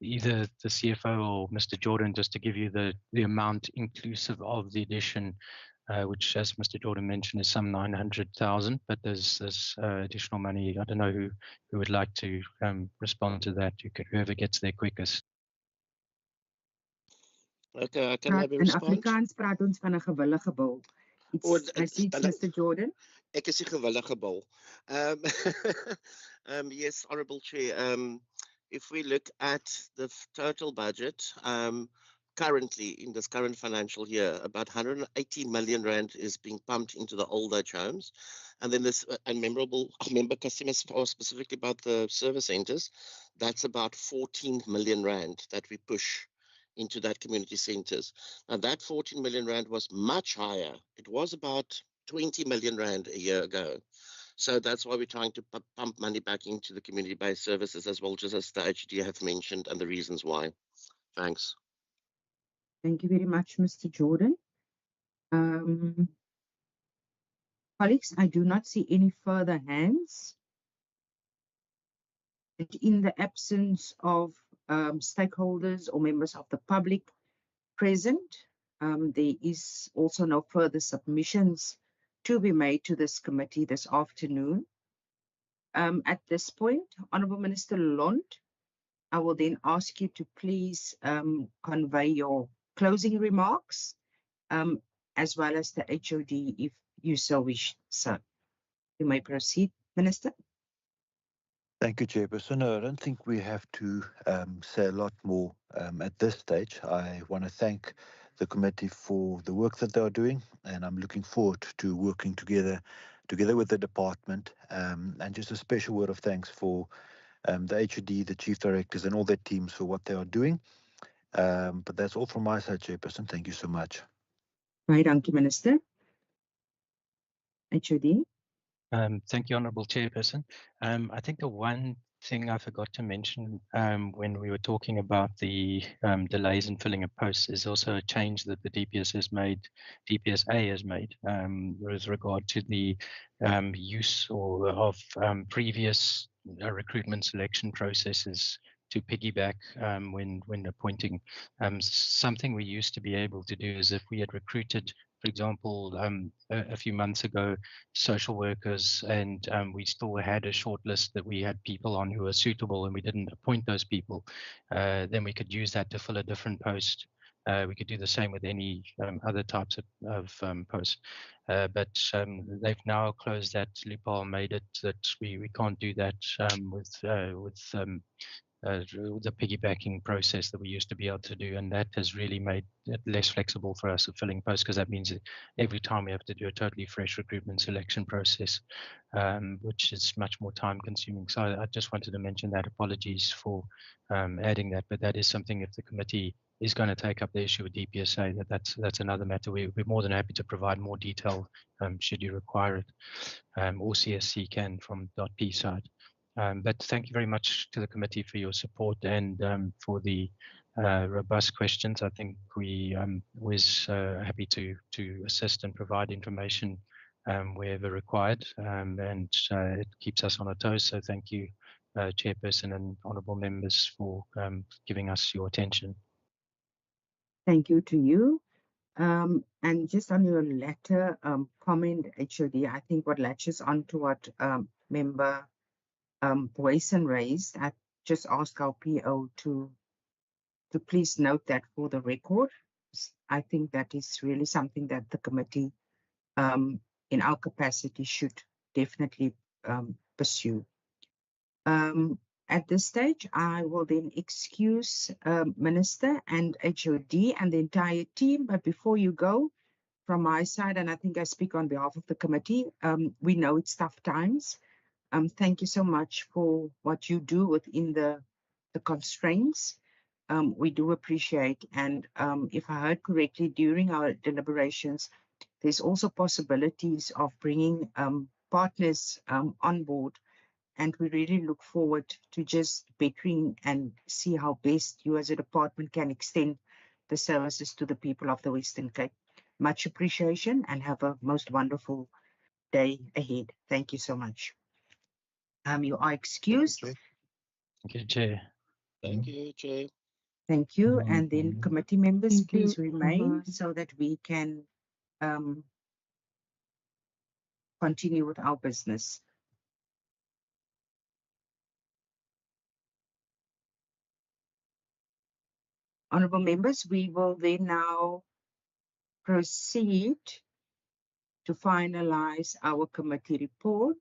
either the CFO or Mr. Jordan just to give you the amount inclusive of the addition, which, as Mr. Jordan mentioned, is some 900,000. But there's additional money. I don't know who would like to respond to that. Whoever gets there quickest. Okay, I can maybe respond. In Afrikaans praat ons van 'n gewillige bil. I see it's Mr. Jordan. Ek is 'n gewillige bil. Yes, Honourable Chair. If we look at the total budget, currently in this current financial year, about 180 million rand is being pumped into the old age homes, and then this Member Kassim specifically about the service centres. That's about 14 million rand that we push into that community centres. Now that 14 million rand was much higher. It was about 20 million rand a year ago. So that's why we're trying to pump money back into the community-based services as well, just as the HOD have mentioned, and the reasons why. Thanks. Thank you very much, Mr. Jordan. Colleagues, I do not see any further hands. And in the absence of stakeholders or members of the public present, there is also no further submissions to be made to this committee this afternoon. At this point, Honourable Minister Lund, I will then ask you to please convey your closing remarks, as well as the HOD if you so wish, sir. You may proceed, Minister. Thank you, Chairperson. I don't think we have to say a lot more at this stage. I want to thank the committee for the work that they are doing, and I'm looking forward to working together with the department. And just a special word of thanks for the HOD, the chief directors, and all their teams for what they are doing. But that's all from my side, Chairperson. Thank you so much. Right, thank you, Minister. HOD. Thank you, Honourable Chairperson. I think the one thing I forgot to mention when we were talking about the delays in filling a post is also a change that the DPSA has made with regard to the use of previous recruitment selection processes to piggyback when appointing. Something we used to be able to do is if we had recruited, for example, a few months ago, social workers, and we still had a short list that we had people on who were suitable and we didn't appoint those people, then we could use that to fill a different post. We could do the same with any other types of posts. But they've now closed that loophole, made it that we can't do that with the piggybacking process that we used to be able to do, and that has really made it less flexible for us at filling posts, because that means that every time we have to do a totally fresh recruitment selection process, which is much more time consuming. So I just wanted to mention that. Apologies for adding that, but that is something, if the committee is going to take up the issue with DPSA, that's another matter. We're more than happy to provide more detail should you require it, or CSC can from .p side. But thank you very much to the committee for your support and for the robust questions. I think we was happy to assist and provide information wherever required, and it keeps us on our toes. So thank you, Chairperson and honourable members, for giving us your attention. Thank you to you. And just on your latter comment, HOD, I think what latches on to what member Boyson raised, I just ask our PO to please note that for the record. I think that is really something that the committee in our capacity should definitely pursue. At this stage, I will then excuse Minister and HOD and the entire team. But before you go, from my side, and I think I speak on behalf of the committee, we know it's tough times. Thank you so much for what you do within the constraints. We do appreciate. And if I heard correctly, during our deliberations, there's also possibilities of bringing partners on board. And we really look forward to just bettering and see how best you as a department can extend the services to the people of the Western Cape. Much appreciation and have a most wonderful day ahead. Thank you so much. You are excused. Thank you, Chair. Thank you, Chair. Thank you. And then committee members, please remain so that we can continue with our business. Honourable members, we will then now proceed to finalize our committee report.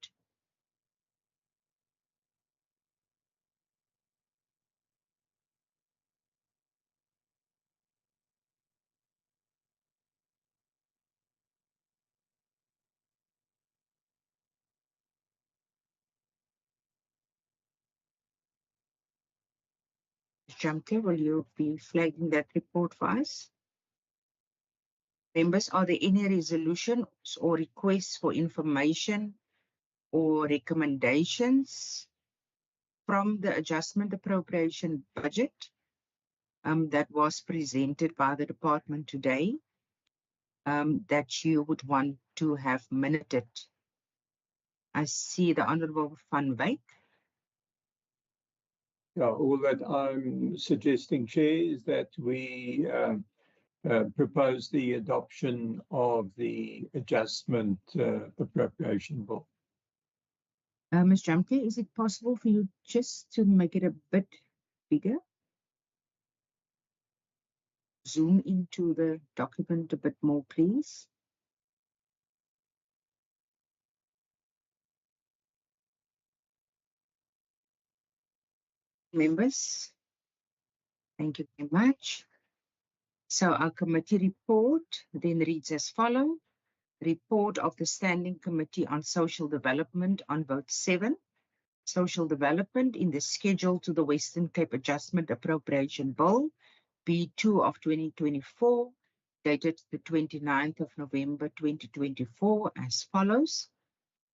Jamke, will you be flagging that report for us? Members, are there any resolutions or requests for information or recommendations from the adjustment appropriation budget that was presented by the department today that you would want to have minuted? I see the Honourable Van Wyk. Yeah, all that I'm suggesting, Chair, is that we propose the adoption of the adjustment appropriation bill. Ms. Jamke, is it possible for you just to make it a bit bigger? Zoom into the document a bit more, please. Members, thank you very much. So our committee report then reads as follows. Report of the Standing Committee on Social Development on vote 7. Social Development in the schedule to the Western Cape Adjustment Appropriation Bill, B2 of 2024, dated the 29th of November 2024 as follows.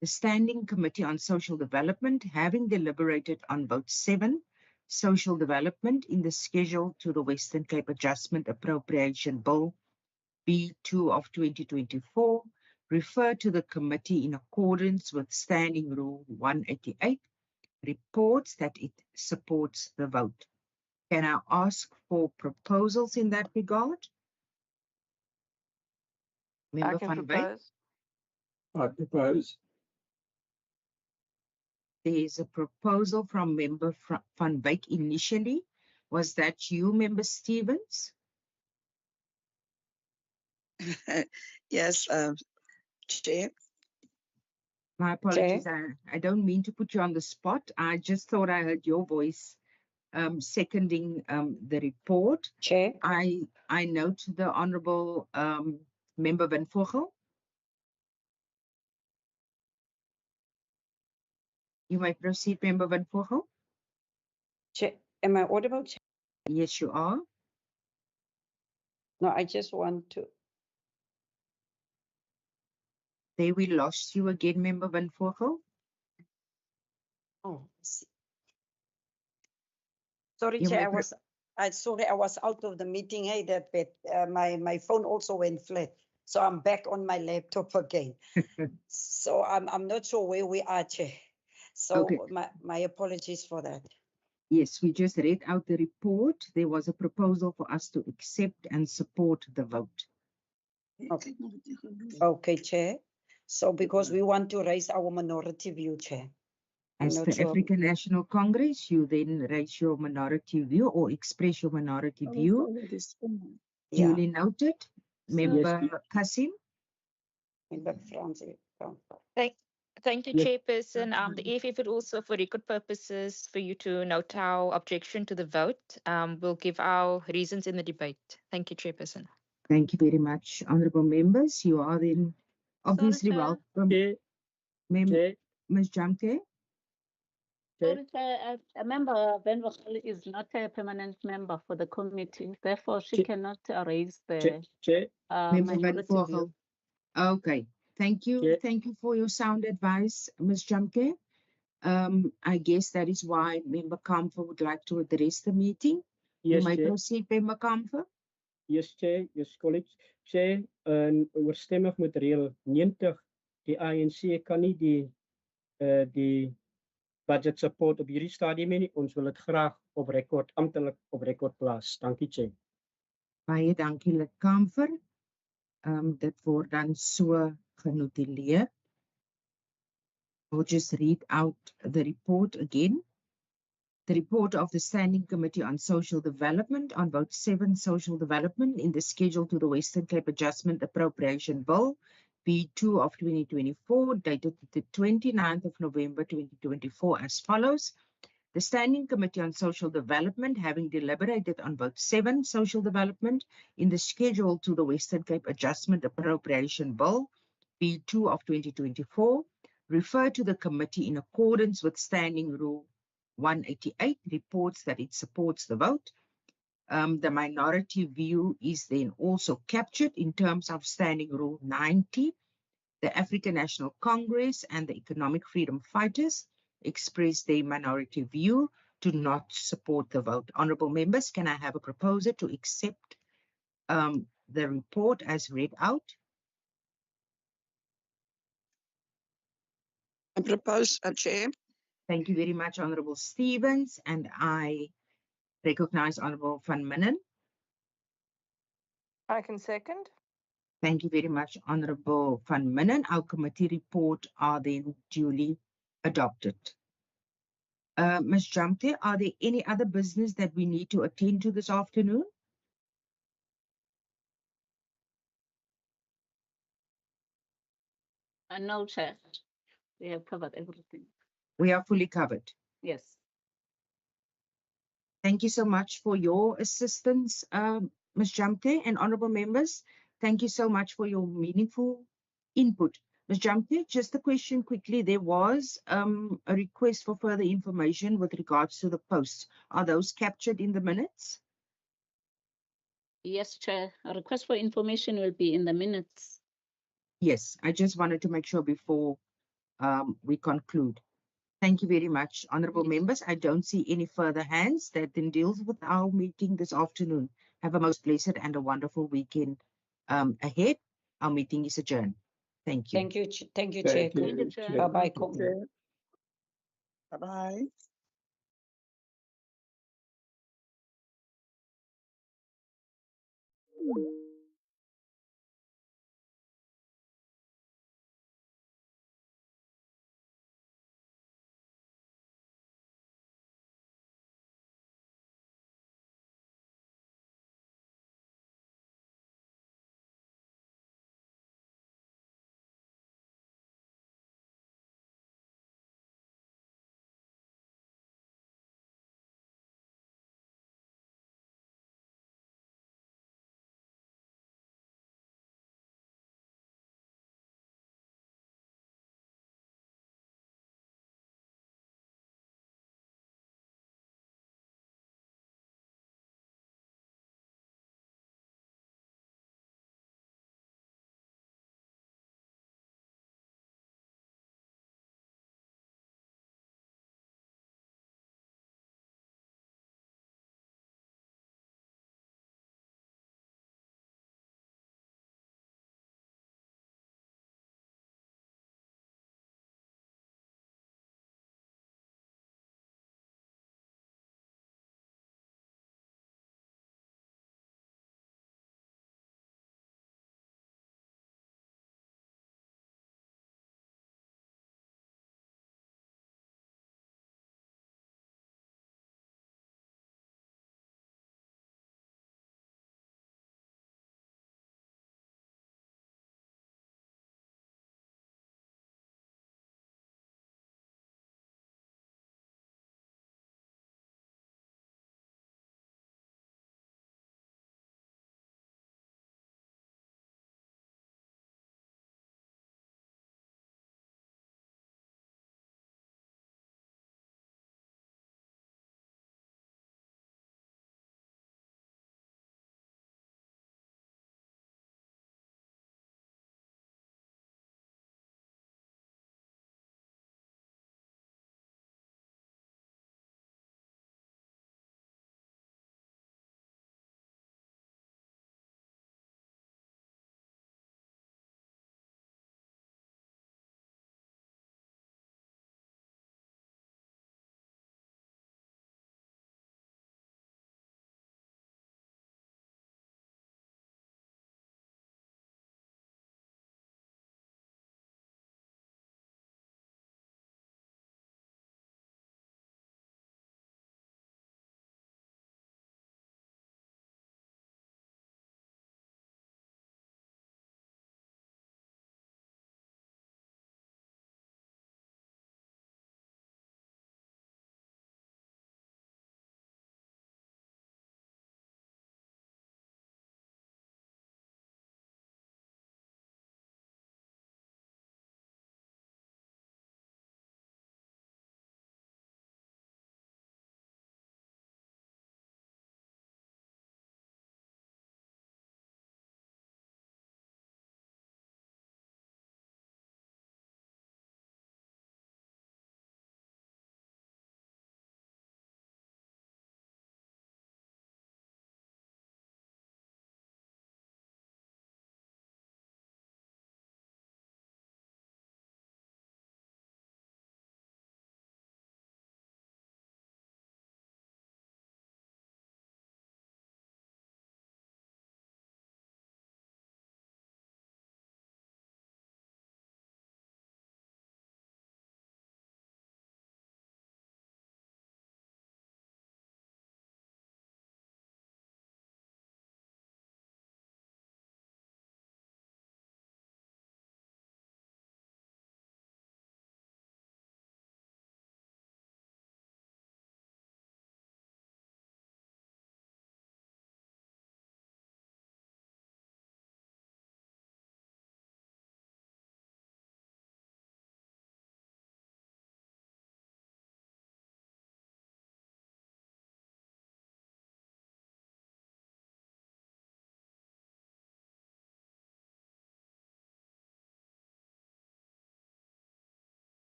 The Standing Committee on Social Development, having deliberated on vote 7, Social Development in the schedule to the Western Cape Adjustment Appropriation Bill B2 of 2024, refer to the committee in accordance with Standing Rule 188, reports that it supports the vote. Can I ask for proposals in that regard? Member Van Wyk? I propose. There's a proposal from Member Van Wyk initially. Was that you, Member Stevens? Yes, Chair. My apologies. I don't mean to put you on the spot. I just thought I heard your voice seconding the report. Chair. I note the Honourable Member Van Vogel. You may proceed, Member Van Vogel. Chair, am I audible? Chair? Yes, you are. No, I just want to. There we lost you again, Member Van Vogel. Oh, sorry, Chair. Sorry, I was out of the meeting. Hey, that bit. My phone also went flat, so I'm back on my laptop again. So I'm not sure where we are, Chair. So Okay. my apologies for that. Yes, we just read out the report. There was a proposal for us to accept and support the vote. Okay, okay, Chair. So because we want to raise our minority view, Chair. As the African National Congress, you then raise your minority view or express your minority view. Duly noted. Member Kasim. Member Francis. Thank you, Yes. Chairperson. The EFF would also, for record purposes, for you to note our objection to the vote. We'll give our reasons in the debate. Thank you, Chairperson. Thank you very much, honourable members. You are then obviously welcome. Ms. Jamke. Sorry, Chair, a member Van Vogel is not a permanent member for the committee. Therefore, she cannot raise the Member Van minority Vogel. view. Okay. Thank you. Thank you for your sound advice, Ms. Jamke. I guess that is why Member Kamfer would like to address the meeting. Yes, you may Chair. proceed, Member Kamfer. Yes, Chair. Yes, colleagues. Chair, ooreenstemming met reël 90, die ANC kan nie die budget support op hierdie stadium nie. Ons wil dit graag op rekord, amptelik op rekord plaas. Dankie, Chair. Baie dankie, lid Kamfer. Dit word dan so genotuleer. I'll just read out the report again. The report of the Standing Committee on Social Development on vote 7, Social Development in the schedule to the Western Cape Adjustment Appropriation Bill, B2 of 2024, dated the 29th of November 2024 as follows. The Standing Committee on Social Development, having deliberated on vote 7, Social Development, in the schedule to the Western Cape Adjustment Appropriation Bill, B2 of 2024, refer to the committee in accordance with Standing Rule 188, reports that it supports the vote. The minority view is then also captured in terms of Standing Rule 90. The African National Congress and the Economic Freedom Fighters expressed their minority view to not support the vote. Honourable members, can I have a proposer to accept the report as read out? I propose, Chair. Thank you very much, Honourable Stevens, and I recognize Honourable Van Minnen. I can second. Thank you very much, Honourable Van Minnen. Our committee report are then duly adopted. Ms. Jamte, are there any other business that we need to attend to this afternoon? No, Chair. We have covered everything. We are fully covered. Yes. Thank you so much for your assistance, Ms. Jamte, and honourable members. Thank you so much for your meaningful input. Ms. Jamte, just a question quickly. There was a request for further information with regards to the posts. Are those captured in the minutes? Yes, Chair. A request for information will be in the minutes. Yes, I just wanted to make sure before we conclude. Thank you very much, honorable members. I don't see any further hands. That then deals with our meeting this afternoon. Have a most blessed and a wonderful weekend ahead. Our meeting is adjourned. Thank you. Thank you, Chair. Thank you, Chair. Bye-bye. Bye-bye.